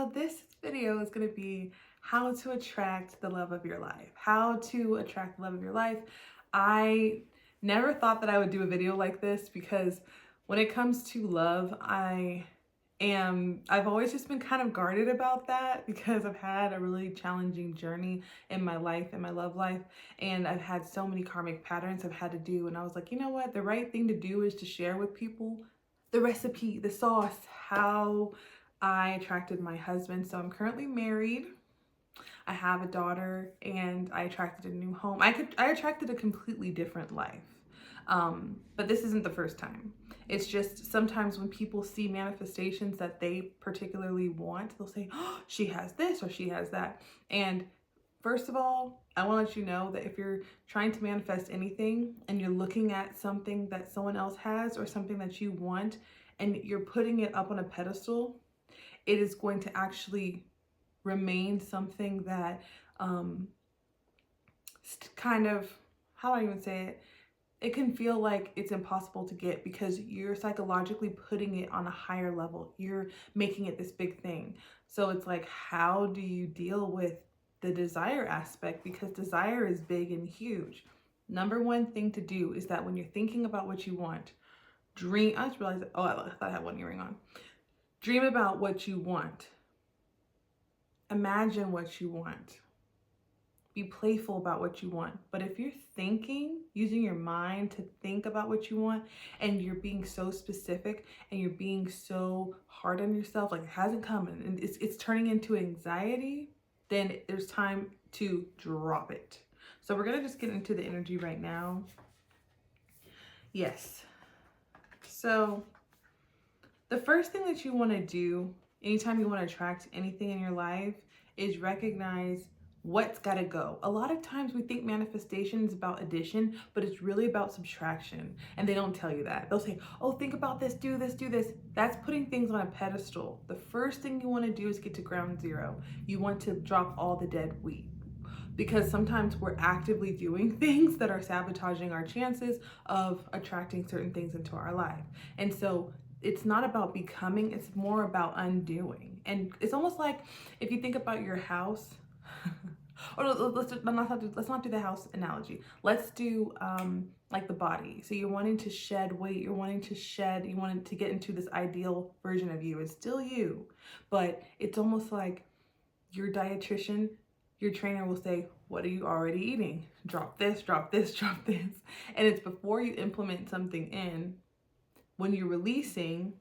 So this video is going to be how to attract the love of your life. How to attract the love of your life. I never thought that I would do a video like this because when it comes to love, I've always just been kind of guarded about that because I've had a really challenging journey in my life, in my love life, and I've had so many karmic patterns I've had to do. And I was like, you know what? The right thing to do is to share with people the recipe, the sauce, how I attracted my husband. So I'm currently married. I have a daughter and I attracted a new home. I attracted a completely different life. But this isn't the first time. It's just sometimes when people see manifestations that they particularly want, they'll say, oh, she has this or she has that. And first of all, I want to let you know that if you're trying to manifest anything and you're looking at something that someone else has or something that you want and you're putting it up on a pedestal, it is going to actually remain something that kind of, how do I even say it? It can feel like it's impossible to get because you're psychologically putting it on a higher level. You're making it this big thing. So it's like, how do you deal with the desire aspect? Because desire is big and huge. Number one thing to do is that when you're thinking about what you want, dream. I just realized, oh, I thought I had one earring on. Dream about what you want. Imagine what you want. Be playful about what you want. But if you're thinking, using your mind to think about what you want, and you're being so specific and you're being so hard on yourself, like it hasn't come and it's turning into anxiety, then there's time to drop it. So we're gonna just get into the energy right now. Yes. So the first thing that you want to do anytime you want to attract anything in your life is recognize what's got to go. A lot of times we think manifestation is about addition, but it's really about subtraction. And they don't tell you that. They'll say, oh, think about this, do this, do this. That's putting things on a pedestal. The first thing you want to do is get to ground zero. You want to drop all the dead weight. Because sometimes we're actively doing things that are sabotaging our chances of attracting certain things into our life. And so it's not about becoming, it's more about undoing. And it's almost like if you think about your house, or let's not do the house analogy. Let's do like the body. So you're wanting to shed weight, you wanting to get into this ideal version of you. It's still you, but it's almost like your dietitian, your trainer will say, what are you already eating? Drop this, drop this, drop this. And it's before you implement something in, when you're releasing,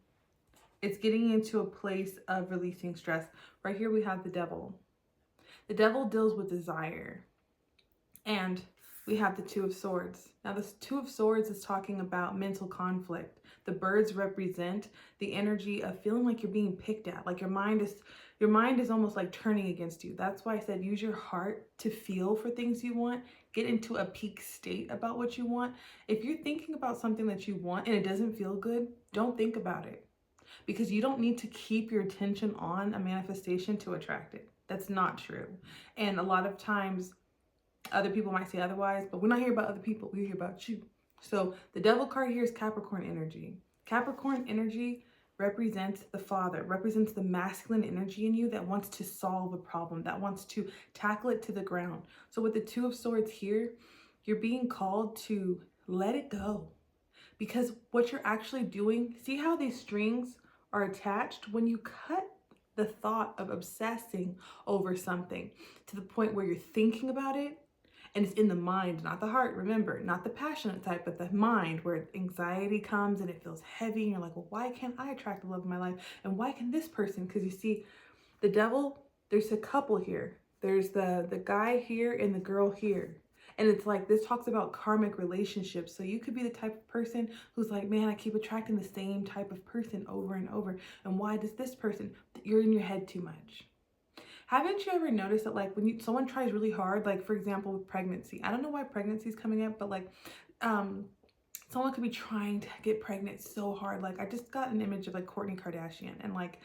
it's getting into a place of releasing stress. Right here we have the devil. The devil deals with desire. And we have the Two of Swords. Now this Two of Swords is talking about mental conflict. The birds represent the energy of feeling like you're being picked at, like your mind is almost like turning against you. That's why I said use your heart to feel for things you want. Get into a peak state about what you want. If you're thinking about something that you want and it doesn't feel good, don't think about it. Because you don't need to keep your attention on a manifestation to attract it. That's not true. And a lot of times other people might say otherwise, but we're not here about other people. We're here about you. So the devil card here is Capricorn energy. Capricorn energy represents the father, represents the masculine energy in you that wants to solve a problem, that wants to tackle it to the ground. So with the Two of Swords here, you're being called to let it go. Because what you're actually doing, see how these strings are attached? When you cut the thought of obsessing over something to the point where you're thinking about it, and it's in the mind, not the heart, remember, not the passionate type, but the mind where anxiety comes and it feels heavy and you're like, well, why can't I attract the love of my life? And why can this person? Because you see, the devil, there's a couple here. There's the guy here and the girl here. And it's like, this talks about karmic relationships. So you could be the type of person who's like, man, I keep attracting the same type of person over and over. And why does this person? You're in your head too much. Haven't you ever noticed that like when someone tries really hard, like for example with pregnancy, I don't know why pregnancy is coming up, but like someone could be trying to get pregnant so hard. Like I just got an image of like Kourtney Kardashian, and like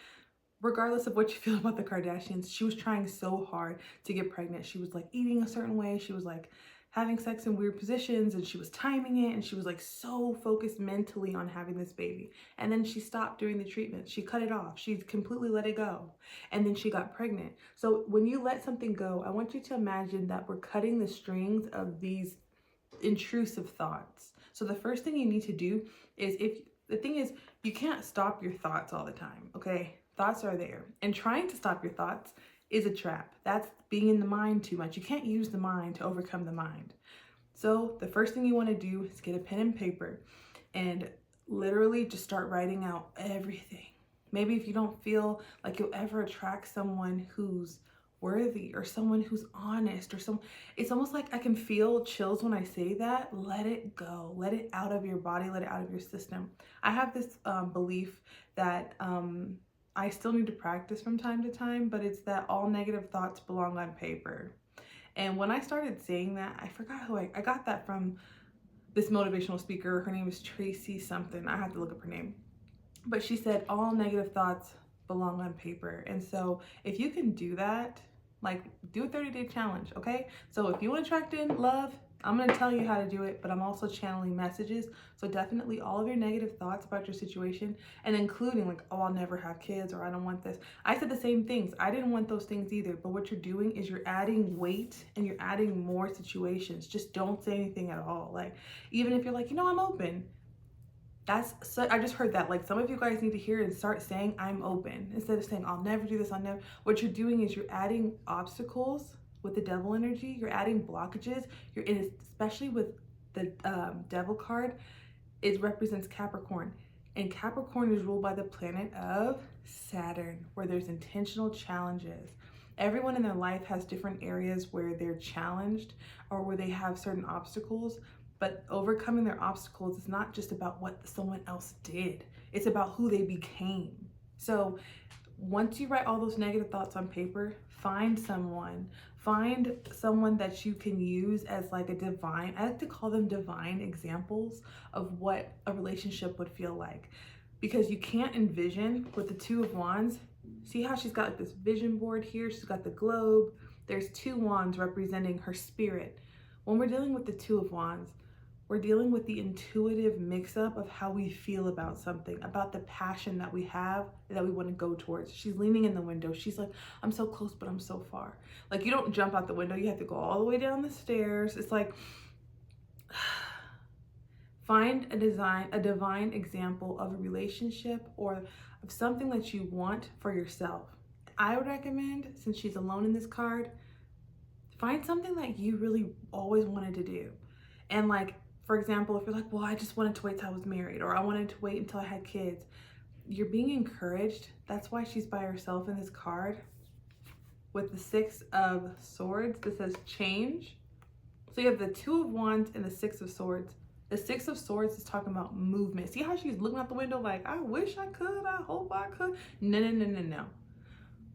regardless of what you feel about the Kardashians, she was trying so hard to get pregnant. She was like eating a certain way. She was like having sex in weird positions, and she was timing it, and she was like so focused mentally on having this baby. And then she stopped doing the treatment. She cut it off. She completely let it go. And then she got pregnant. So when you let something go, I want you to imagine that we're cutting the strings of these intrusive thoughts. So the first thing you need to do is, if the thing is, you can't stop your thoughts all the time, okay? Thoughts are there. And trying to stop your thoughts is a trap. That's being in the mind too much. You can't use the mind to overcome the mind. So the first thing you want to do is get a pen and paper and literally just start writing out everything. Maybe if you don't feel like you'll ever attract someone who's worthy or someone who's honest or it's almost like I can feel chills when I say that. Let it go. Let it out of your body. Let it out of your system. I have this belief that I still need to practice from time to time, but it's that all negative thoughts belong on paper. And when I started saying that, I forgot who I got that from, this motivational speaker. Her name is Tracy something. I have to look up her name. But she said all negative thoughts belong on paper. And so if you can do that, like, do a 30-day challenge, okay? So if you want to attract in love, I'm going to tell you how to do it, but I'm also channeling messages. So definitely all of your negative thoughts about your situation, and including like, oh, I'll never have kids, or I don't want this. I said the same things. I didn't want those things either. But what you're doing is you're adding weight and you're adding more situations. Just don't say anything at all. Like, even if you're like, I'm open. I just heard that. Like, some of you guys need to hear and start saying, I'm open, instead of saying, I'll never do this, I'll never. What you're doing is you're adding obstacles with the devil energy. You're adding blockages. You're in, especially with the devil card, it represents Capricorn. And Capricorn is ruled by the planet of Saturn, where there's intentional challenges. Everyone in their life has different areas where they're challenged or where they have certain obstacles. But overcoming their obstacles is not just about what someone else did. It's about who they became. So once you write all those negative thoughts on paper, find someone that you can use as like a divine, I like to call them divine examples of what a relationship would feel like. Because you can't envision with the Two of Wands. See how she's got like this vision board here? She's got the globe. There's two wands representing her spirit. When we're dealing with the Two of Wands, we're dealing with the intuitive mix-up of how we feel about something, about the passion that we have, that we want to go towards. She's leaning in the window. She's like, I'm so close, but I'm so far. Like, you don't jump out the window. You have to go all the way down the stairs. It's like, find a divine example of a relationship or of something that you want for yourself. I would recommend, since she's alone in this card, find something that you really always wanted to do. And like, for example, if you're like, well, I just wanted to wait till I was married, or I wanted to wait until I had kids, you're being encouraged. That's why she's by herself in this card with the Six of Swords. This says change. So you have the Two of Wands and the Six of Swords. The Six of Swords is talking about movement. See how she's looking out the window like, I wish I could, I hope I could. No.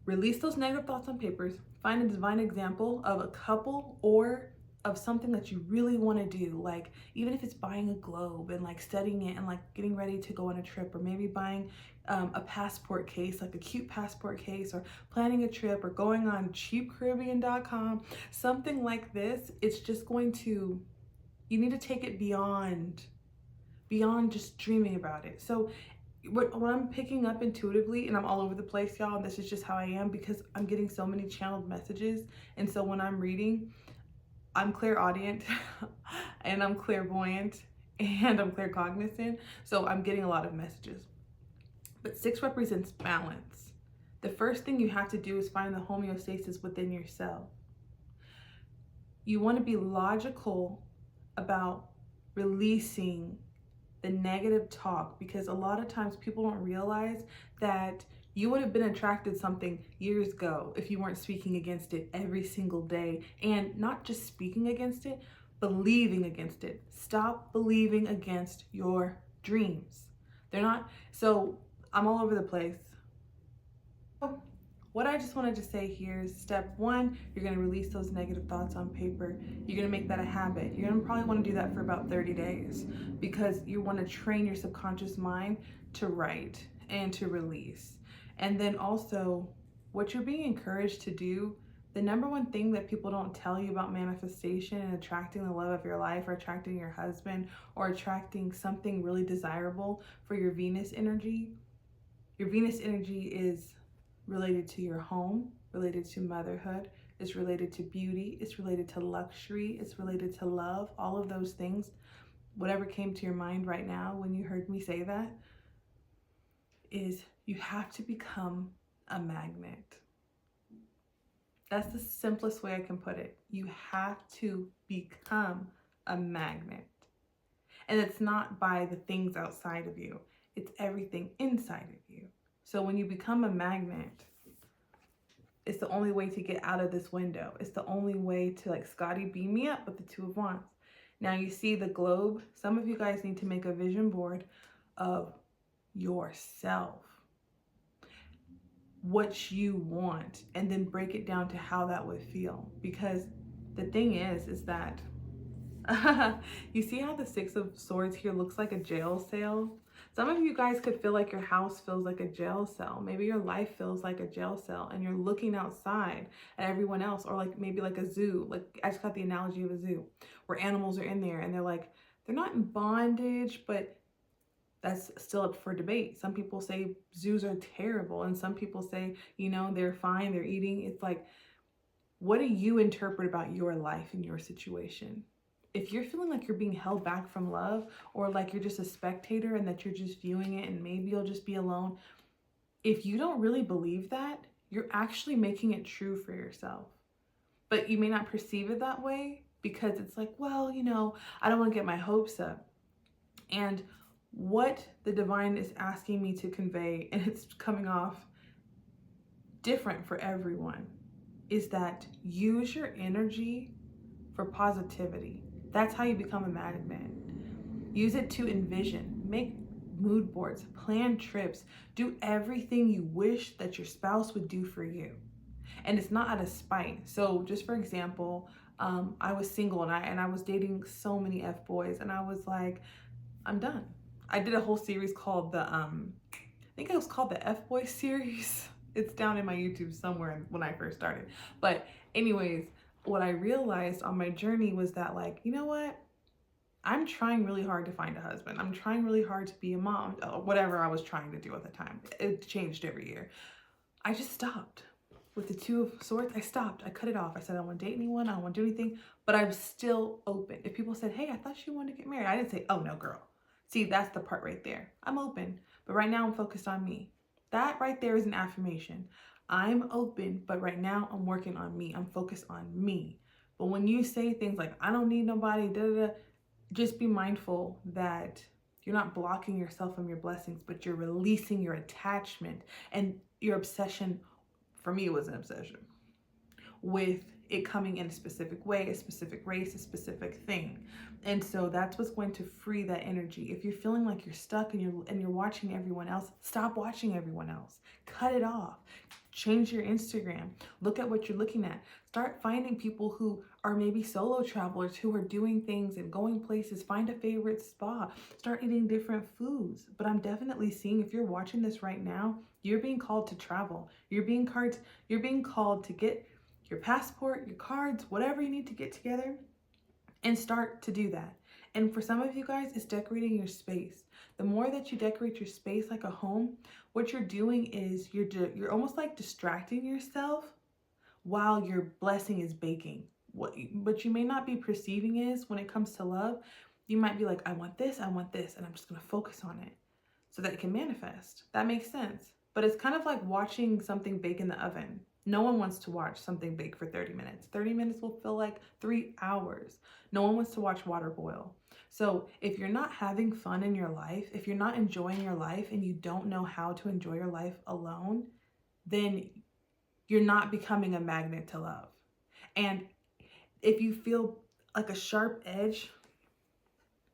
Release those negative thoughts on papers. Find a divine example of a couple or of something that you really want to do. Like, even if it's buying a globe and like studying it and like getting ready to go on a trip, or maybe buying a passport case, like a cute passport case, or planning a trip, or going on cheapcaribbean.com, something like this. It's just going to, you need to take it beyond just dreaming about it. So what I'm picking up intuitively, and I'm all over the place, y'all, and this is just how I am because I'm getting so many channeled messages. And so when I'm reading, I'm clairaudient and I'm clairvoyant and I'm claircognizant. So I'm getting a lot of messages. But six represents balance. The first thing you have to do is find the homeostasis within yourself. You want to be logical about releasing the negative talk, because a lot of times people don't realize that you would have been attracted to something years ago if you weren't speaking against it every single day. And not just speaking against it, believing against it. Stop believing against your dreams. They're not, so I'm all over the place. What I just wanted to say here is step one, you're going to release those negative thoughts on paper. You're going to make that a habit. You're going to probably want to do that for about 30 days because you want to train your subconscious mind to write and to release. And then also, what you're being encouraged to do The number one thing that people don't tell you about manifestation and attracting the love of your life, or attracting your husband, or attracting something really desirable for your Venus energy, your Venus energy is related to your home, related to motherhood, it's related to beauty, it's related to luxury, it's related to love, all of those things. Whatever came to your mind right now when you heard me say that is you have to become a magnet. That's the simplest way I can put it. You have to become a magnet. And it's not by the things outside of you, it's everything inside of you. So when you become a magnet, it's the only way to get out of this window. It's the only way to, like, Scotty, beam me up with the Two of Wands. Now you see the globe. Some of you guys need to make a vision board of yourself, what you want, and then break it down to how that would feel. Because the thing is that you see how the Six of Swords here looks like a jail cell? Some of you guys could feel like your house feels like a jail cell. Maybe your life feels like a jail cell, and you're looking outside at everyone else, or like maybe like a zoo. Like, I just got the analogy of a zoo where animals are in there and they're like, they're not in bondage, but that's still up for debate. Some people say zoos are terrible, and some people say, you know, they're fine, they're eating. It's like, what do you interpret about your life and your situation? If you're feeling like you're being held back from love, or like you're just a spectator and that you're just viewing it and maybe you'll just be alone, if you don't really believe that, you're actually making it true for yourself. But you may not perceive it that way because it's like, well, you know, I don't want to get my hopes up. And what the divine is asking me to convey, and it's coming off different for everyone, is that use your energy for positivity. That's how you become a magnet. Use it to envision, make mood boards, plan trips, do everything you wish that your spouse would do for you. And it's not out of spite. So just for example, I was single and I was dating so many F-boys, and I was like, I'm done. I did a whole series called I think it was called the F-Boy series. It's down in my YouTube somewhere when I first started. But anyways, what I realized on my journey was that, like, you know what? I'm trying really hard to find a husband. I'm trying really hard to be a mom, whatever I was trying to do at the time. It changed every year. I just stopped. With the Two of Swords, I stopped. I cut it off. I said, I don't want to date anyone. I don't want to do anything. But I was still open. If people said, hey, I thought you wanted to get married, I didn't say, oh, no, girl. See, that's the part right there. I'm open. But right now I'm focused on me. That right there is an affirmation. I'm open, but right now I'm working on me. I'm focused on me. But when you say things like, I don't need nobody, just be mindful that you're not blocking yourself from your blessings, but you're releasing your attachment and your obsession. For me, it was an obsession with it coming in a specific way, a specific race, a specific thing. And so that's what's going to free that energy. If you're feeling like you're stuck and you're watching everyone else, stop watching everyone else. Cut it off. Change your Instagram. Look at what you're looking at. Start finding people who are maybe solo travelers who are doing things and going places. Find a favorite spa. Start eating different foods. But I'm definitely seeing, if you're watching this right now, you're being called to travel. You're being called to get your passport, your cards, whatever you need to get together, and start to do that. And for some of you guys, it's decorating your space. The more that you decorate your space like a home, what you're doing is you're almost like distracting yourself while your blessing is baking. What you may not be perceiving is, when it comes to love, you might be like, I want this, and I'm just gonna focus on it so that it can manifest. That makes sense. But it's kind of like watching something bake in the oven. No one wants to watch something bake for 30 minutes. 30 minutes will feel like 3 hours. No one wants to watch water boil. So if you're not having fun in your life, if you're not enjoying your life and you don't know how to enjoy your life alone, then you're not becoming a magnet to love. And if you feel like a sharp edge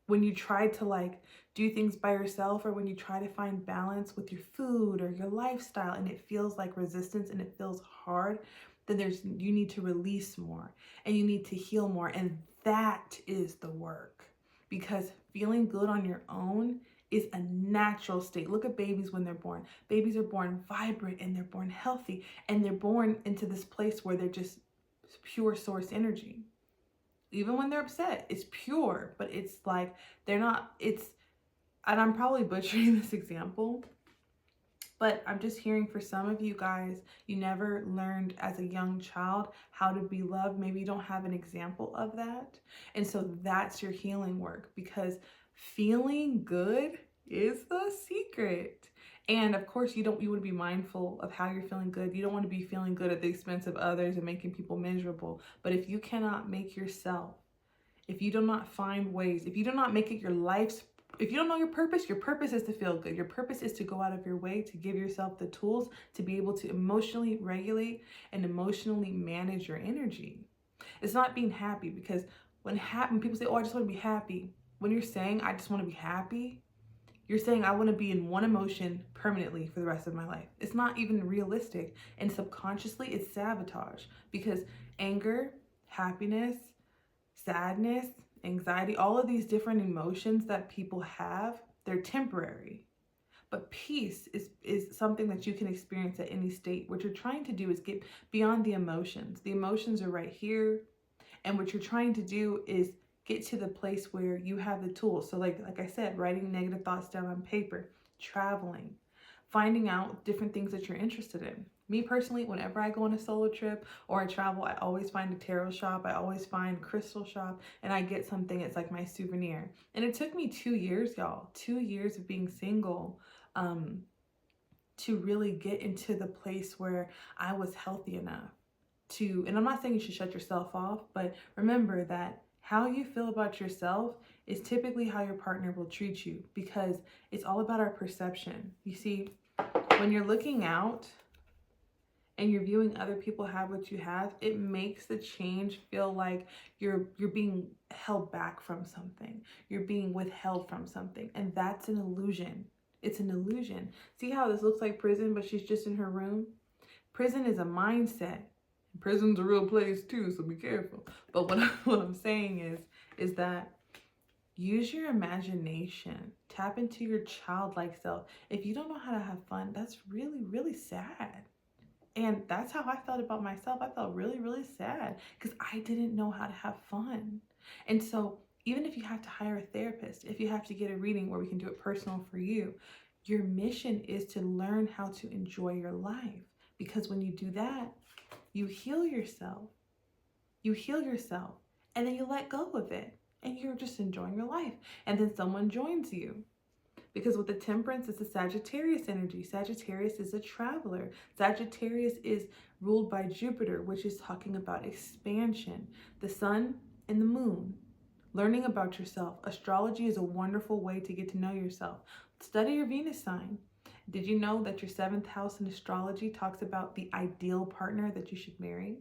when you try to like do things by yourself, or when you try to find balance with your food or your lifestyle and it feels like resistance and it feels hard, then you need to release more and you need to heal more. And that is the work, because feeling good on your own is a natural state. Look at babies when they're born. Babies are born vibrant and they're born healthy, and they're born into this place where they're just It's pure source energy. Even when they're upset, it's pure, but it's like they're not, and I'm probably butchering this example, but I'm just hearing for some of you guys, you never learned as a young child how to be loved. Maybe you don't have an example of that. And so that's your healing work, because feeling good is the secret. And of course, you want to be mindful of how you're feeling good. You don't want to be feeling good at the expense of others and making people miserable. But if you cannot make yourself, if you do not find ways, if you do not make it your life's, if you don't know your purpose is to feel good. Your purpose is to go out of your way to give yourself the tools to be able to emotionally regulate and emotionally manage your energy. It's not being happy, because when people say, oh, I just want to be happy. When you're saying, I just want to be happy, you're saying, I want to be in one emotion permanently for the rest of my life. It's not even realistic. And subconsciously, it's sabotage, because anger, happiness, sadness, anxiety, all of these different emotions that people have, they're temporary. But peace is something that you can experience at any state. What you're trying to do is get beyond the emotions. The emotions are right here. And what you're trying to do is get to the place where you have the tools. So like I said, writing negative thoughts down on paper, traveling, finding out different things that you're interested in. Me personally, whenever I go on a solo trip or I travel, I always find a tarot shop. I always find a crystal shop, and I get something. It's like my souvenir. And it took me 2 years, y'all, 2 years of being single, to really get into the place where I was healthy enough to, and I'm not saying you should shut yourself off, but remember that how you feel about yourself is typically how your partner will treat you, because it's all about our perception. You see, when you're looking out and you're viewing other people have what you have, it makes the change feel like you're being held back from something. You're being withheld from something. And that's an illusion. It's an illusion. See how this looks like prison, but she's just in her room? Prison is a mindset. Prison's a real place too, so be careful. But what I'm saying is that use your imagination. Tap into your childlike self. If you don't know how to have fun, that's really, really sad. And that's how I felt about myself. I felt really, really sad because I didn't know how to have fun. And so even if you have to hire a therapist, if you have to get a reading where we can do it personal for you, your mission is to learn how to enjoy your life. Because when you do that, you heal yourself. You heal yourself. And then you let go of it. And you're just enjoying your life. And then someone joins you. Because with the temperance, it's a Sagittarius energy. Sagittarius is a traveler. Sagittarius is ruled by Jupiter, which is talking about expansion. The sun and the moon. Learning about yourself. Astrology is a wonderful way to get to know yourself. Study your Venus sign. Did you know that your 7th house in astrology talks about the ideal partner that you should marry?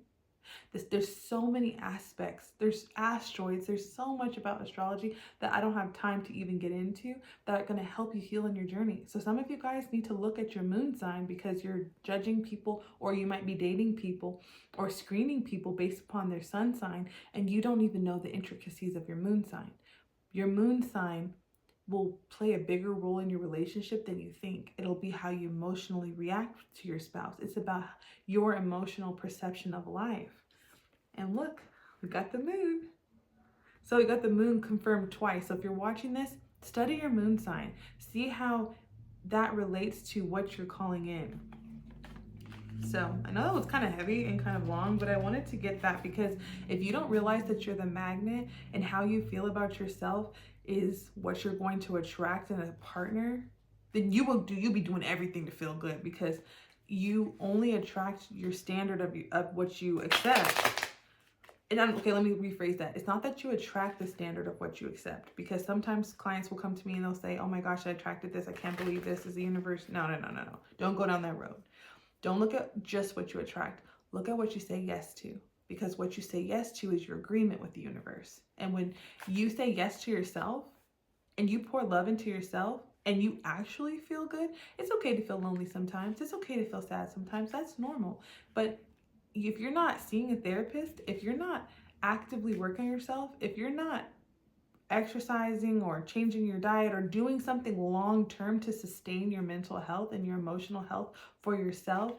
There's so many aspects. There's asteroids. There's so much about astrology that I don't have time to even get into that are going to help you heal in your journey. So some of you guys need to look at your moon sign, because you're judging people, or you might be dating people or screening people based upon their sun sign, and you don't even know the intricacies of your moon sign. Your moon sign will play a bigger role in your relationship than you think. It'll be how you emotionally react to your spouse. It's about your emotional perception of life. And look, we got the moon. So we got the moon confirmed twice. So if you're watching this, study your moon sign. See how that relates to what you're calling in. So I know that was kind of heavy and kind of long, but I wanted to get that, because if you don't realize that you're the magnet and how you feel about yourself is what you're going to attract in a partner, then you'll be doing everything to feel good, because you only attract your standard of what you accept. And okay, let me rephrase that. It's not that you attract the standard of what you accept, because sometimes clients will come to me and they'll say, oh my gosh, I attracted this. I can't believe this is the universe. No. Don't go down that road. Don't look at just what you attract. Look at what you say yes to, because what you say yes to is your agreement with the universe. And when you say yes to yourself and you pour love into yourself and you actually feel good, it's okay to feel lonely sometimes. It's okay to feel sad sometimes. That's normal. But if you're not seeing a therapist, if you're not actively working on yourself, if you're not exercising or changing your diet or doing something long-term to sustain your mental health and your emotional health for yourself,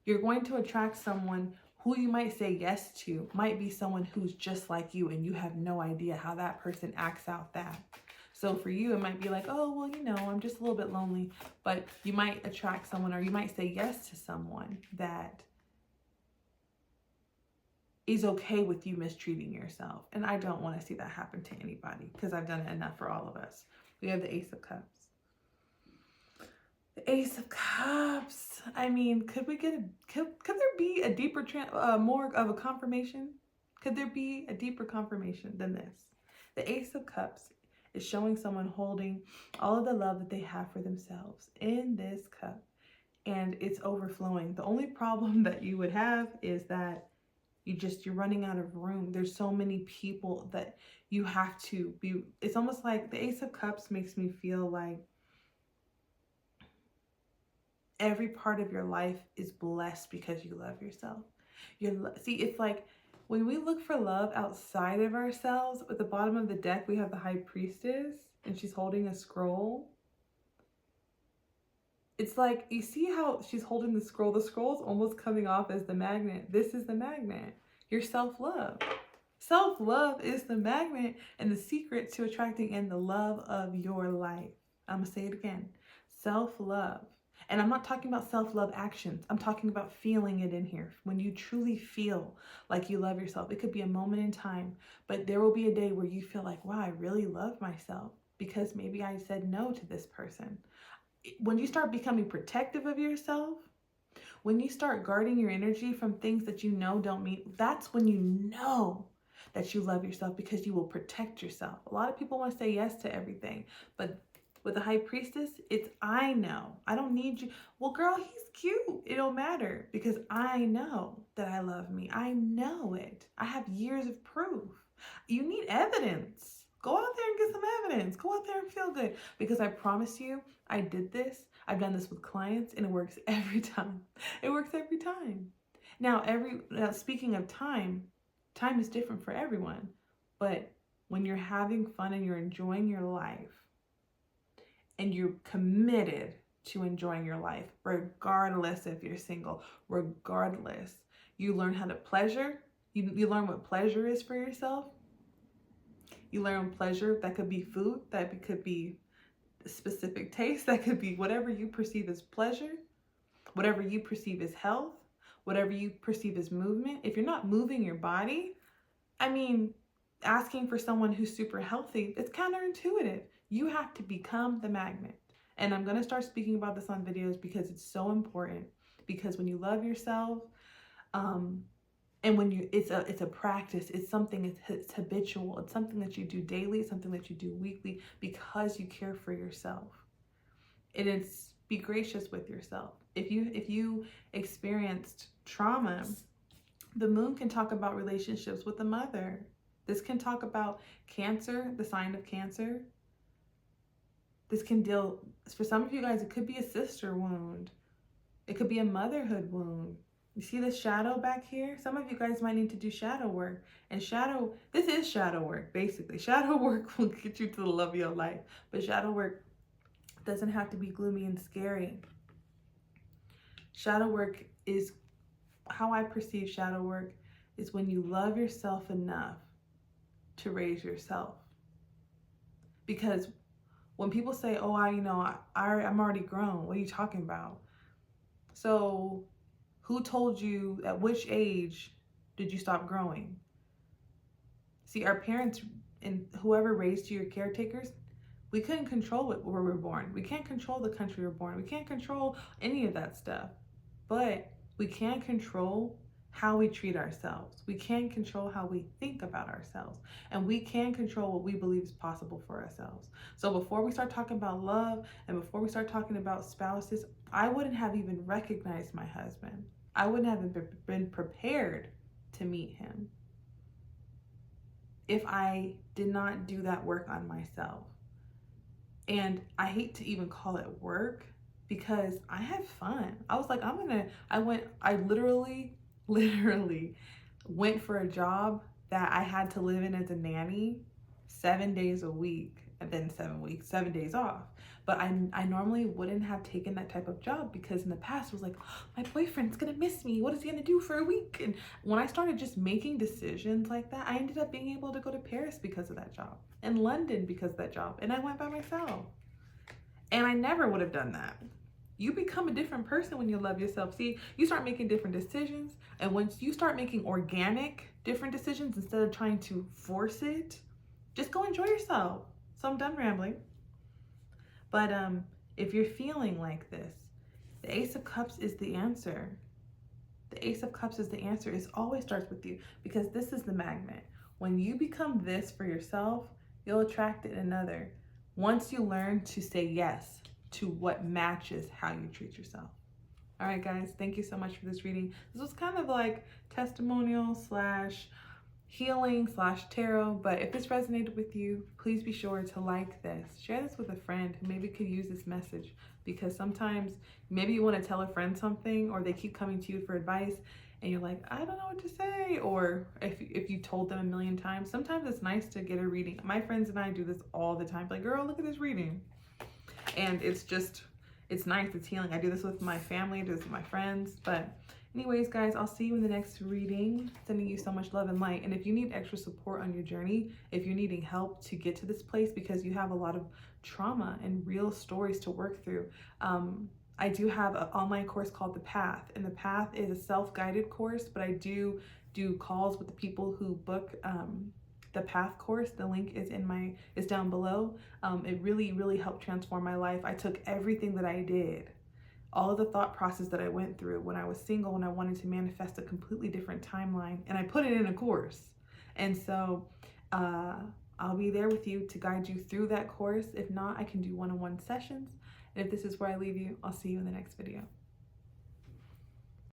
you're going to attract someone who you might say yes to might be someone who's just like you, and you have no idea how that person acts out that. So for you, it might be like, oh, well, you know, I'm just a little bit lonely, but you might attract someone, or you might say yes to someone that is okay with you mistreating yourself. And I don't want to see that happen to anybody, because I've done it enough for all of us. We have the Ace of Cups. The Ace of Cups. I mean, could there be a deeper, more of a confirmation? Could there be a deeper confirmation than this? The Ace of Cups is showing someone holding all of the love that they have for themselves in this cup, and it's overflowing. The only problem that you would have is that you're running out of room. There's so many people that you have to be. It's almost like the Ace of Cups makes me feel like every part of your life is blessed because you love yourself. See, it's like when we look for love outside of ourselves, at the bottom of the deck, we have the High Priestess, and she's holding a scroll. It's like, you see how she's holding the scroll? The scroll's almost coming off as the magnet. This is the magnet. Your self-love. Self-love is the magnet and the secret to attracting in the love of your life. I'm going to say it again. Self-love. And I'm not talking about self-love actions. I'm talking about feeling it in here. When you truly feel like you love yourself, it could be a moment in time, but there will be a day where you feel like, wow, I really love myself because maybe I said no to this person. When you start becoming protective of yourself, when you start guarding your energy from things that you know don't mean, that's when you know that you love yourself, because you will protect yourself. A lot of people want to say yes to everything, but with the High Priestess, it's I know. I don't need you. Well, girl, he's cute. It don't matter, because I know that I love me. I know it. I have years of proof. You need evidence. Go out there and get some evidence. Go out there and feel good, because I promise you, I did this. I've done this with clients, and it works every time. It works every time. Now, speaking of time is different for everyone. But when you're having fun and you're enjoying your life, and you're committed to enjoying your life, regardless if you're single, regardless, you learn how to pleasure. You learn what pleasure is for yourself. You learn pleasure. That could be food. That could be a specific taste. That could be whatever you perceive as pleasure, whatever you perceive as health, whatever you perceive as movement. If you're not moving your body, I mean, asking for someone who's super healthy, it's counterintuitive. You have to become the magnet. And I'm going to start speaking about this on videos because it's so important. Because when you love yourself, and when it's a practice, it's something, it's habitual. It's something that you do daily, it's something that you do weekly, because you care for yourself. And it's be gracious with yourself. If you experienced trauma, the moon can talk about relationships with the mother. This can talk about cancer, the sign of cancer. This can deal, for some of you guys, it could be a sister wound. It could be a motherhood wound. You see the shadow back here? Some of you guys might need to do shadow work. And this is shadow work, basically. Shadow work will get you to the love of your life. But shadow work doesn't have to be gloomy and scary. Shadow work is, how I perceive shadow work is when you love yourself enough to raise yourself. Because when people say, oh, I'm already grown, what are you talking about? So who told you, at which age did you stop growing? See, our parents and whoever raised you, your caretakers, we couldn't control where we were born. We can't control the country we're born. We can't control any of that stuff. But we can control how we treat ourselves. We can control how we think about ourselves. And we can control what we believe is possible for ourselves. So before we start talking about love, and before we start talking about spouses, I wouldn't have even recognized my husband. I wouldn't have been prepared to meet him if I did not do that work on myself. And I hate to even call it work, because I had fun. I was like, I literally went for a job that I had to live in as a nanny 7 days a week. and then 7 days off. But I normally wouldn't have taken that type of job because in the past it was like, oh, my boyfriend's gonna miss me. What is he gonna do for a week? And when I started just making decisions like that, I ended up being able to go to Paris because of that job, and London because of that job, and I went by myself. And I never would have done that. You become a different person when you love yourself. See, you start making different decisions, and once you start making organic different decisions instead of trying to force it, just go enjoy yourself. So I'm done rambling. But if you're feeling like this, the Ace of Cups is the answer. The Ace of Cups is the answer. It always starts with you, because this is the magnet. When you become this for yourself, you'll attract it in another. Once you learn to say yes to what matches how you treat yourself. All right, guys, thank you so much for this reading. This was kind of like testimonial slash healing slash tarot, but if this resonated with you, please be sure to like this. Share this with a friend who maybe could use this message, because sometimes maybe you want to tell a friend something, or they keep coming to you for advice and you're like, I don't know what to say. Or if you told them a million times, sometimes it's nice to get a reading. My friends and I do this all the time. Like, girl, look at this reading. And it's nice, it's healing. I do this with my family, I do this with my friends. But anyways, guys, I'll see you in the next reading. Sending you so much love and light. And if you need extra support on your journey, if you're needing help to get to this place because you have a lot of trauma and real stories to work through, I do have an online course called The Path. And The Path is a self-guided course, but I do calls with the people who book the Path course. The link is down below. It really helped transform my life. I took everything that I did, all of the thought process that I went through when I was single and I wanted to manifest a completely different timeline, and I put it in a course. And so I'll be there with you to guide you through that course. If not, I can do one-on-one sessions. And if this is where I leave you, I'll see you in the next video.